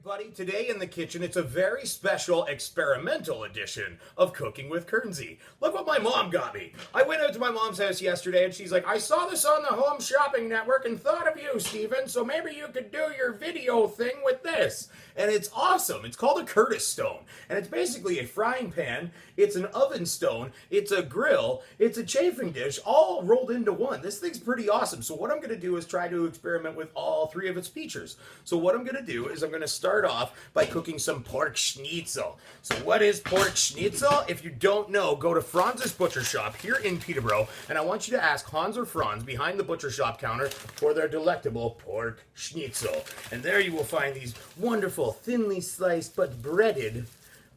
Everybody, today in the kitchen, it's a very special experimental edition of Cooking with Kernsey. Look what my mom got me. I went out to my mom's house yesterday and she's like, I saw this on the Home Shopping Network and thought of you, Stephen, so maybe you could do your video thing with this. And it's awesome. It's called a Curtis Stone. And it's basically a frying pan, it's an oven stone, it's a grill, it's a chafing dish, all rolled into one. This thing's pretty awesome. So what I'm going to do is try to experiment with all three of its features. So what I'm going to do is I'm going to start off by cooking some pork schnitzel. So what is pork schnitzel? If you don't know, go to Franz's Butcher Shop here in Peterborough, and I want you to ask Hans or Franz behind the butcher shop counter for their delectable pork schnitzel. And there you will find these wonderful, thinly sliced but breaded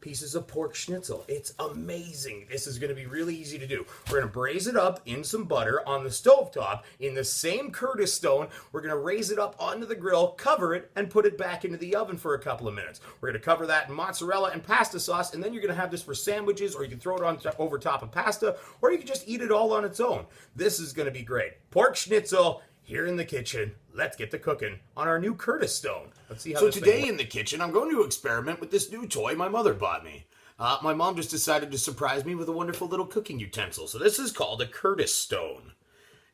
pieces of pork schnitzel. It's amazing. This is going to be really easy to do. We're going to braise it up in some butter on the stovetop in the same Curtis stone. We're going to raise it up onto the grill, cover it, and put it back into the oven for a couple of minutes. We're going to cover that in mozzarella and pasta sauce, and then you're going to have this for sandwiches, or you can throw it on over top of pasta, or you can just eat it all on its own. This is going to be great. Pork schnitzel here in the kitchen. Let's get to cooking on our new Curtis stone. Let's see how this today thing in the kitchen, I'm going to experiment with this new toy my mother bought me. My mom just decided to surprise me with a wonderful little cooking utensil. So this is called a Curtis stone.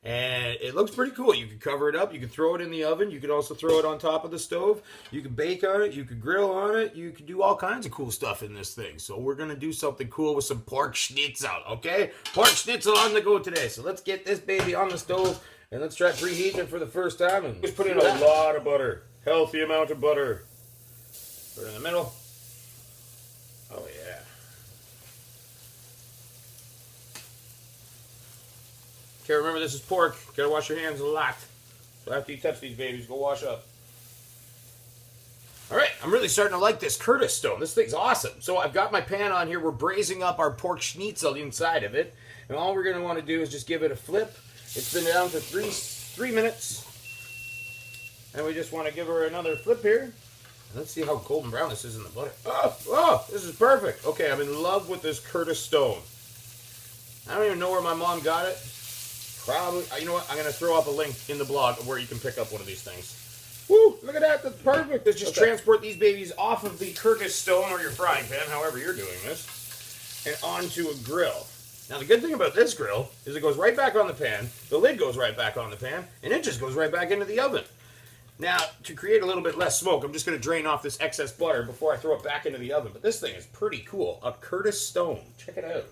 And it looks pretty cool. You can cover it up. You can throw it in the oven. You can also throw it on top of the stove. You can bake on it. You can grill on it. You can do all kinds of cool stuff in this thing. So we're going to do something cool with some pork schnitzel, okay? Pork schnitzel on the go today. So let's get this baby on the stove. And let's try preheating it for the first time. And just put in a lot of butter. Healthy amount of butter. Put it in the middle. Oh, yeah. Okay, remember this is pork. You gotta wash your hands a lot. So after you touch these babies, go wash up. Alright, I'm really starting to like this Curtis stone. This thing's awesome. So I've got my pan on here. We're braising up our pork schnitzel inside of it. And all we're gonna want to do is just give it a flip. It's been down for three minutes. And we just want to give her another flip here. And let's see how golden brown this is in the butter. Oh, this is perfect. Okay, I'm in love with this Curtis stone. I don't even know where my mom got it. Probably, you know what? I'm going to throw up a link in the blog of where you can pick up one of these things. Woo, look at that. That's perfect. Let's just transport these babies off of the Curtis stone or your frying pan, however you're doing this, and onto a grill. Now, the good thing about this grill is it goes right back on the pan, the lid goes right back on the pan, and it just goes right back into the oven. Now, to create a little bit less smoke, I'm just going to drain off this excess butter before I throw it back into the oven. But this thing is pretty cool. A Curtis stone. Check it out.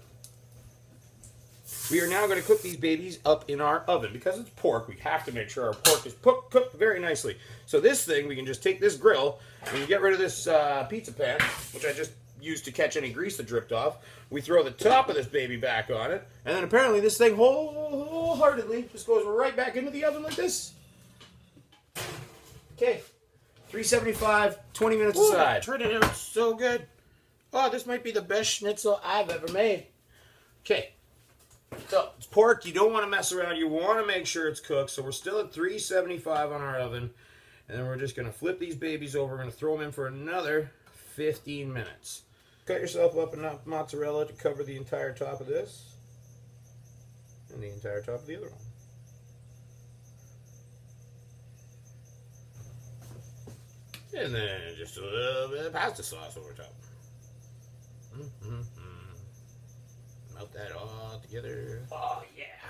We are now going to cook these babies up in our oven. Because it's pork, we have to make sure our pork is cooked very nicely. So this thing, we can just take this grill, and we get rid of this pizza pan, which I just used to catch any grease that dripped off. We throw the top of this baby back on it, and then apparently this thing wholeheartedly just goes right back into the oven like this. Okay, 375, 20 minutes aside. Turn it out so good. Oh, this might be the best schnitzel I've ever made. Okay, so it's pork. You don't want to mess around. You want to make sure it's cooked. So we're still at 375 on our oven, and then we're just going to flip these babies over. We're going to throw them in for another 15 minutes. Cut yourself up enough mozzarella to cover the entire top of this and the entire top of the other one. And then just a little bit of pasta sauce over top. Melt that all together. Oh, yeah.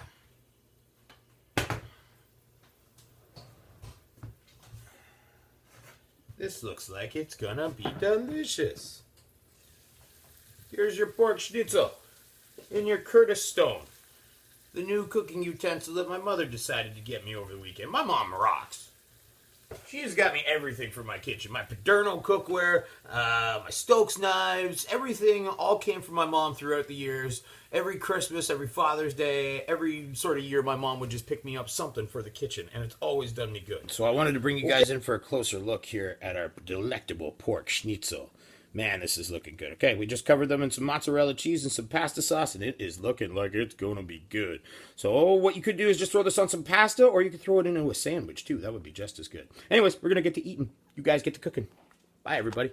This looks like it's gonna be delicious. Here's your pork schnitzel in your Curtis stone. The new cooking utensil that my mother decided to get me over the weekend. My mom rocks. She has got me everything for my kitchen. My Paderno cookware, my Stokes knives, everything all came from my mom throughout the years. Every Christmas, every Father's Day, every sort of year, my mom would just pick me up something for the kitchen, and it's always done me good. So I wanted to bring you guys in for a closer look here at our delectable pork schnitzel. Man, this is looking good. Okay, we just covered them in some mozzarella cheese and some pasta sauce, and it is looking like it's going to be good. So what you could do is just throw this on some pasta, or you could throw it into a sandwich, too. That would be just as good. Anyways, we're going to get to eating. You guys get to cooking. Bye, everybody.